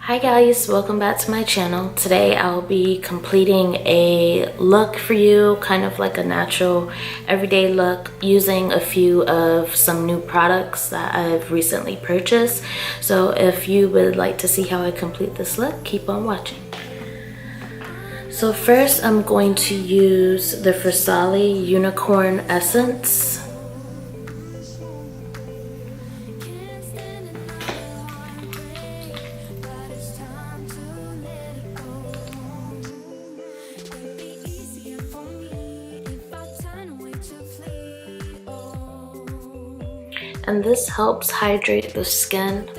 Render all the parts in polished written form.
Hi guys, welcome back to my channel. Today I'll be completing a look for you, kind of like a natural everyday look, using a few of some new products that I've recently purchased. So if you would like to see how I complete this look, keep on watching. So first I'm going to use the Versali Unicorn Essence. And this helps hydrate the skin.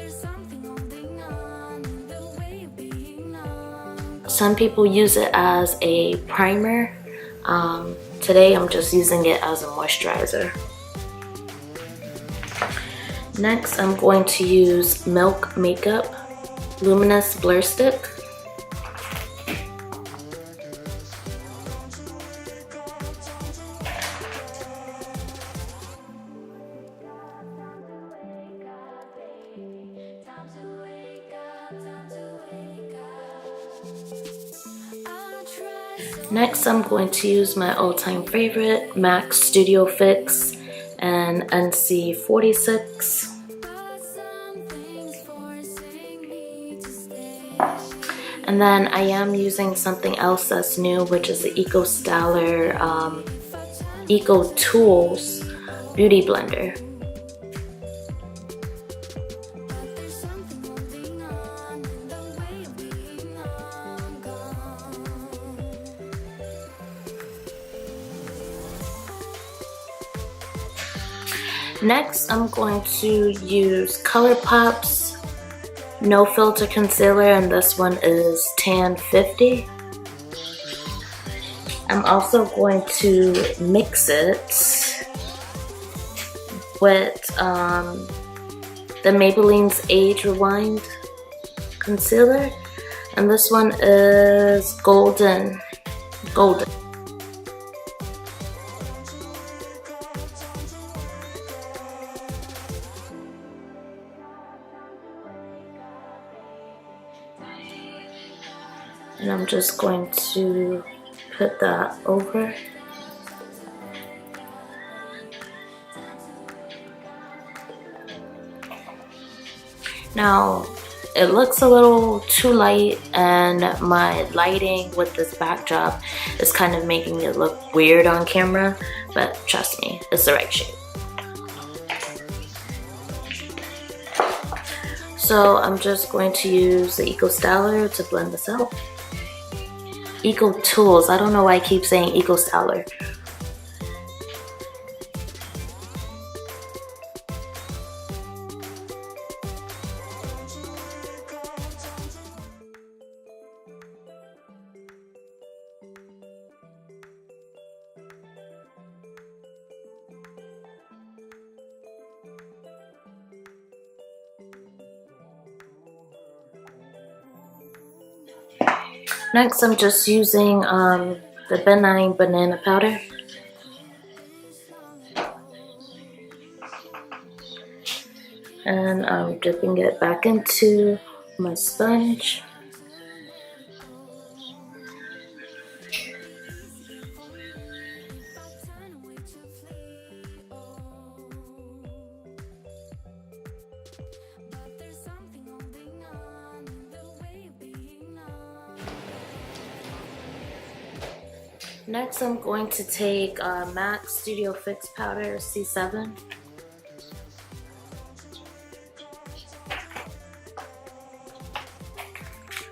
Some people use it as a primer. Today I'm just using it as a moisturizer. Next I'm going to use Milk Makeup Luminous Blur Stick. Next, I'm going to use my all-time favorite, MAC Studio Fix and NC46. And then I am using something else that's new, which is the Ecotools Beauty Blender. Next, I'm going to use ColourPop's No Filter Concealer, and this one is Tan 50. I'm also going to mix it with the Maybelline's Age Rewind Concealer, and this one is Golden. And I'm just going to put that over. Now, it looks a little too light, and my lighting with this backdrop is kind of making it look weird on camera, but trust me, it's the right shade. So I'm just going to use the Eco-Styler to blend this out. Ecotools. I don't know why I keep saying Eco-Styler. Next, I'm just using the benign banana powder. And I'm dipping it back into my sponge. Next, I'm going to take MAC Studio Fix Powder C7.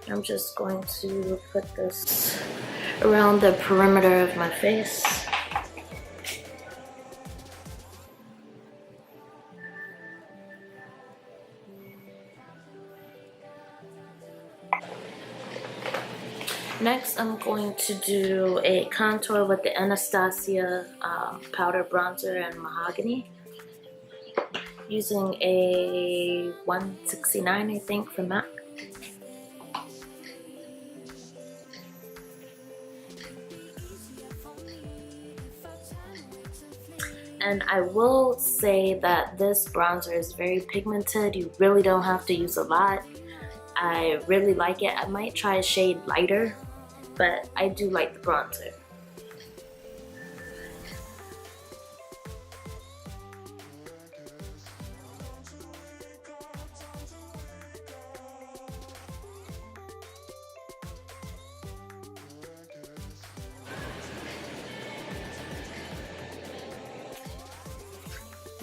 I'm just going to put this around the perimeter of my face. Next, I'm going to do a contour with the Anastasia Powder Bronzer and Mahogany, using a 169, I think, from MAC. And I will say that this bronzer is very pigmented. You really don't have to use a lot. I really like it. I might try a shade lighter, but I do like the bronzer.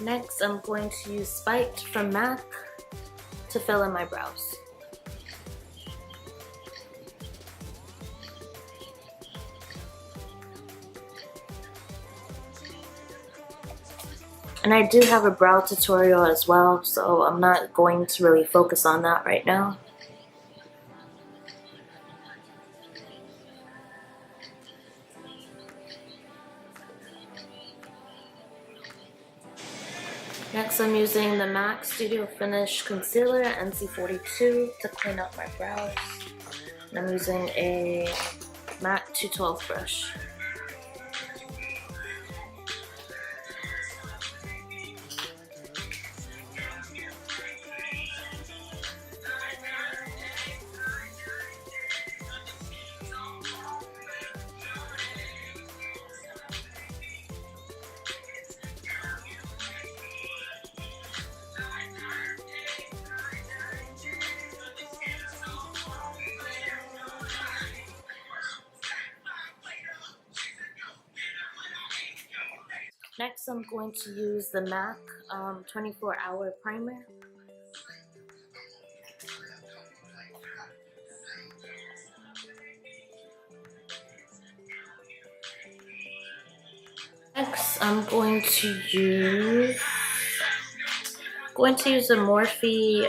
Next, I'm going to use Spiked from MAC to fill in my brows. And I do have a brow tutorial as well, so I'm not going to really focus on that right now. Next, I'm using the MAC Studio Finish Concealer NC42 to clean up my brows. And I'm using a MAC 212 brush. Next, I'm going to use the MAC 24-hour primer. Next, I'm going to use a Morphe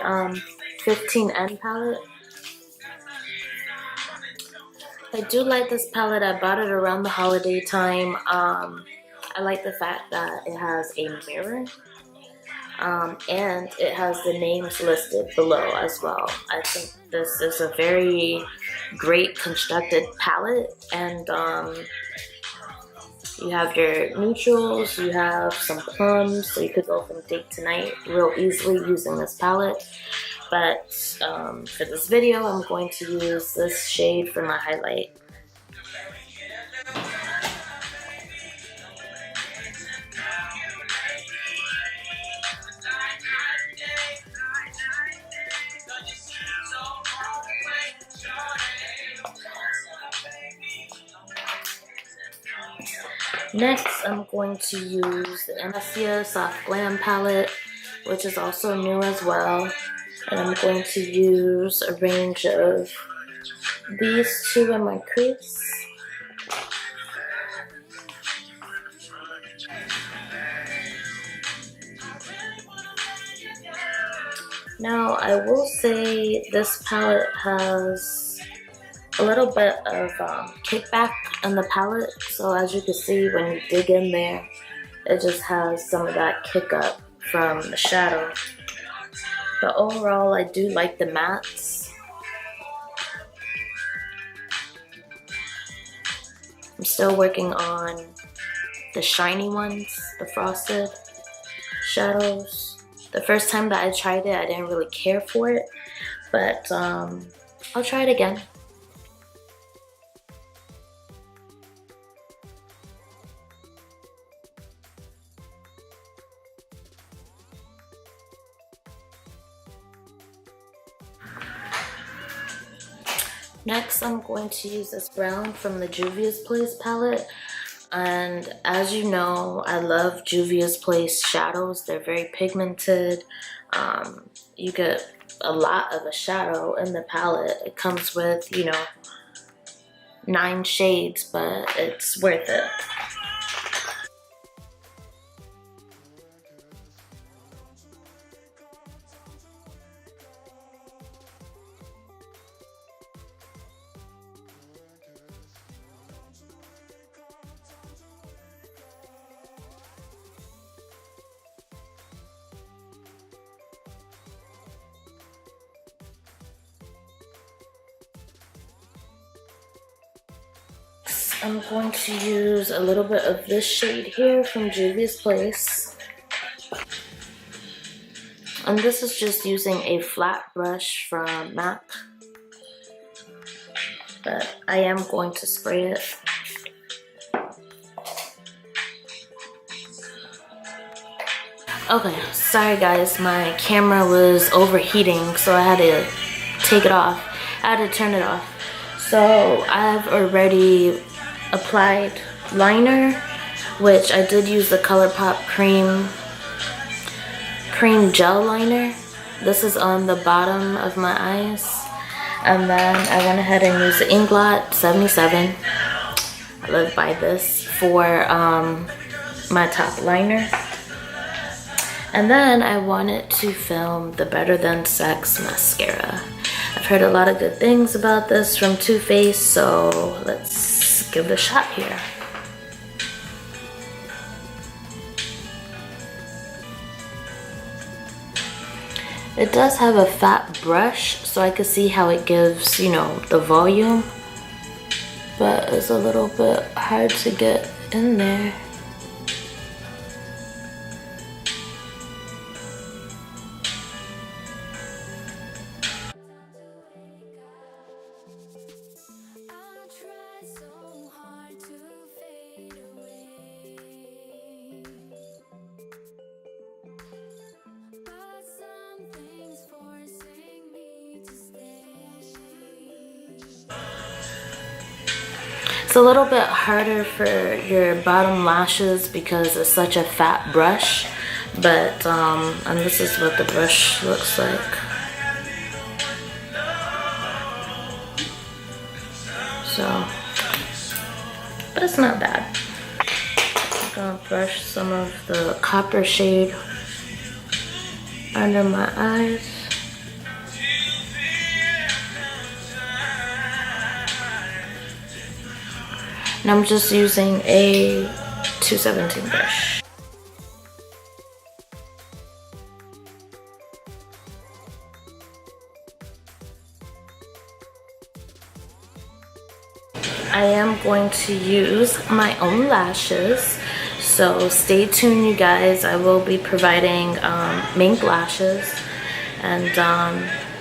15N palette. I do like this palette. I bought it around the holiday time. I like the fact that it has a mirror and it has the names listed below as well. I think this is a very great constructed palette, and you have your neutrals, you have some plums, so you could go from day to night real easily using this palette. But for this video, I'm going to use this shade for my highlight. Next, I'm going to use the Juvias Soft Glam palette, which is also new as well. And I'm going to use a range of these two in my crease. Now, I will say this palette has a little bit of kickback in the palette, so as you can see when you dig in there, it just has some of that kick up from the shadow. But overall, I do like the mattes. I'm still working on the shiny ones, the frosted shadows. The first time that I tried it, I didn't really care for it, but I'll try it again. Next, I'm going to use this brown from the Juvia's Place palette. And as you know, I love Juvia's Place shadows. They're very pigmented. You get a lot of a shadow in the palette. It comes with, you know, 9 shades, but it's worth it. I'm going to use a little bit of this shade here from Juvia's Place. And this is just using a flat brush from MAC. but I am going to spray it. Okay, sorry guys, my camera was overheating, so I had to take it off. I had to turn it off. So I've already applied liner, which I did use the ColourPop cream gel liner. This is on the bottom of my eyes. And then I went ahead and used the Inglot 77. I live by this for my top liner. And then I wanted to film the Better Than Sex mascara. I've heard a lot of good things about this from Too Faced, so let's give it a shot here. It does have a fat brush, so I can see how it gives, you know, the volume. But it's a little bit hard to get in there. It's a little bit harder for your bottom lashes because it's such a fat brush, but and this is what the brush looks like. So, but it's not bad. I'm gonna brush some of the copper shade under my eyes. And I'm just using a 217 brush. I am going to use my own lashes, so stay tuned you guys. I will be providing mink lashes, and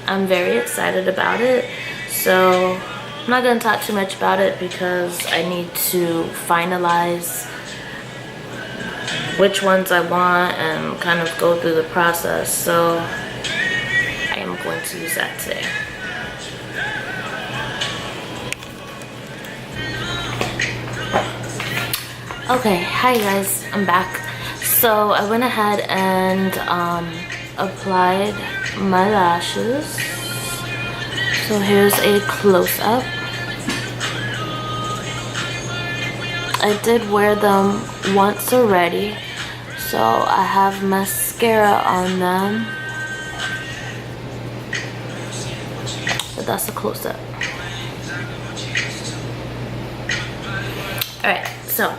I'm very excited about it. So I'm not going to talk too much about it because I need to finalize which ones I want and kind of go through the process. So I am going to use that today. Okay, hi guys, I'm back. So I went ahead and applied my lashes. So here's a close-up. I did wear them once already, so I have mascara on them. But that's a close-up. Alright, so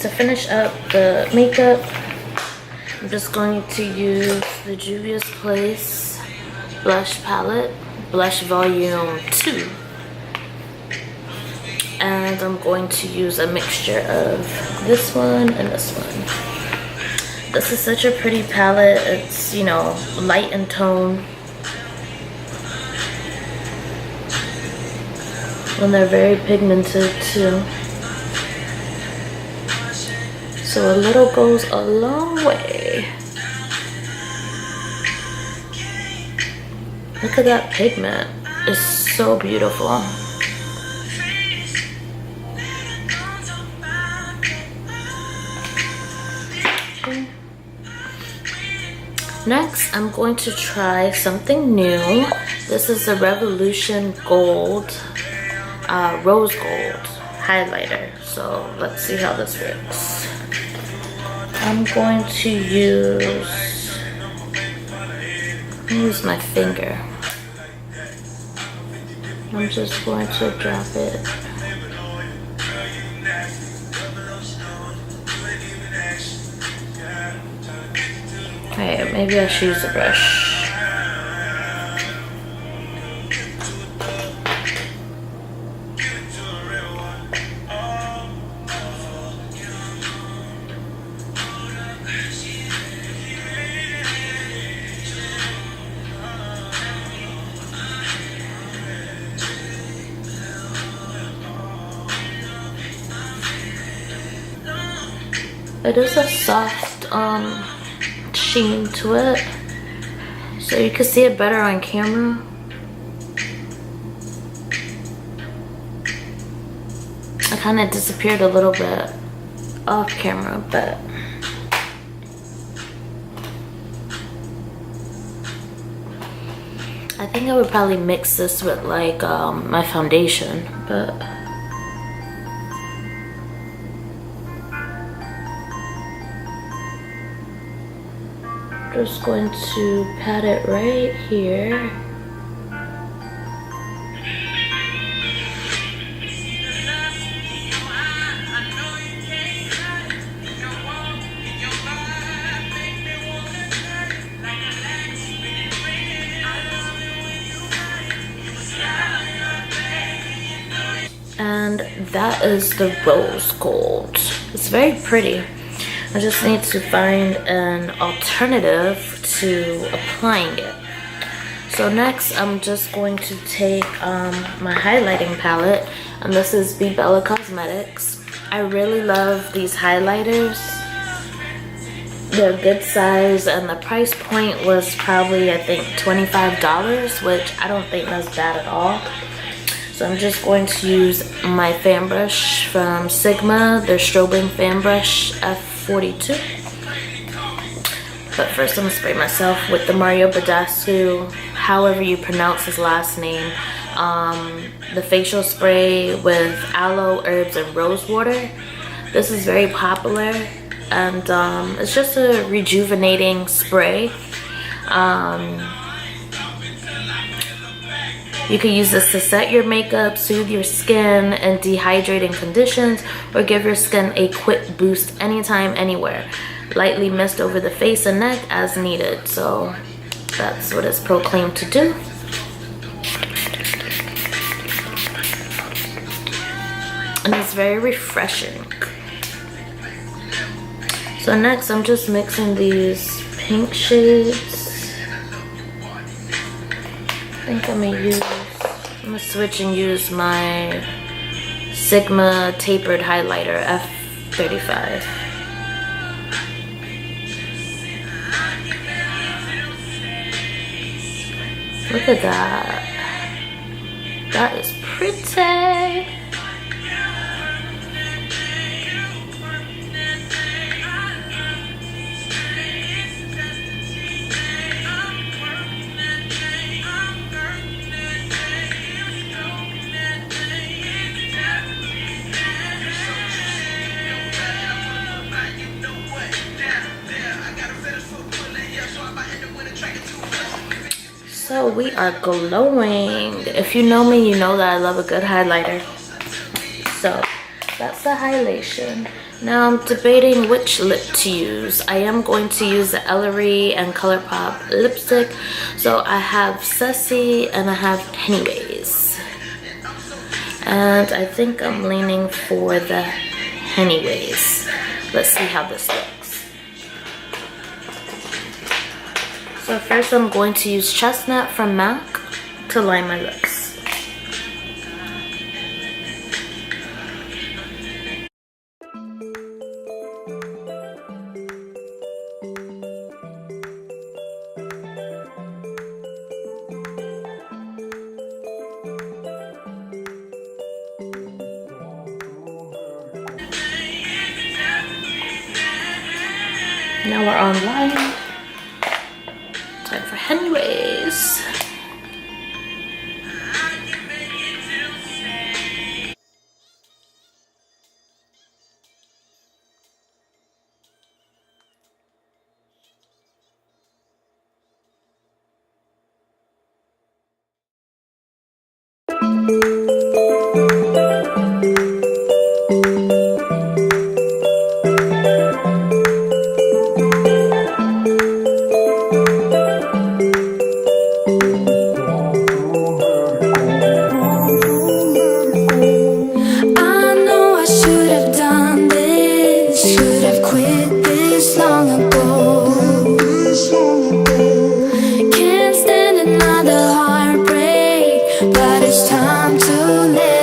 to finish up the makeup, I'm just going to use the Juvias Place blush palette. Blush volume 2, and I'm going to use a mixture of this one and this one. This is such a pretty palette. It's, you know, light in tone, and they're very pigmented too, so a little goes a long way. Look at that pigment. It's so beautiful. Okay. Next, I'm going to try something new. This is the Revolution Gold, Rose Gold highlighter. So let's see how this works. I'm going to use my finger. I'm just going to drop it. Okay, maybe I should use a brush. It is a soft sheen to it, so you can see it better on camera. It kind of disappeared a little bit off camera, but I think I would probably mix this with like my foundation, but just going to pat it right here. And that is the rose gold. It's very pretty. I just need to find an alternative to applying it. So next I'm just going to take my highlighting palette, and this is Bebella Cosmetics. I really love these highlighters. They're good size, and the price point was probably, I think, $25, which I don't think that's bad at all. So I'm just going to use my fan brush from Sigma, their strobing fan brush F42. But first I'm gonna spray myself with the Mario Badescu, however you pronounce his last name, the facial spray with aloe, herbs, and rose water. This is very popular, and it's just a rejuvenating spray. You can use this to set your makeup, soothe your skin in dehydrating conditions, or give your skin a quick boost anytime, anywhere. Lightly mist over the face and neck as needed. So that's what it's proclaimed to do. And it's very refreshing. So next I'm just mixing these pink shades. I think I'm gonna switch and use my Sigma tapered highlighter F35. Look at that. That is pretty. So we are glowing. If you know me, you know that I love a good highlighter. So that's the highlightation. Now I'm debating which lip to use. I am going to use the Ellarie and Colourpop lipstick. So I have Sassy and I have Hennyways. And I think I'm leaning for the Hennyways. Let's see how this looks. So first I'm going to use Chestnut from Mac to line my lips. Now we're online. Time for hennyways. Can't stand another heartbreak, but it's time to live.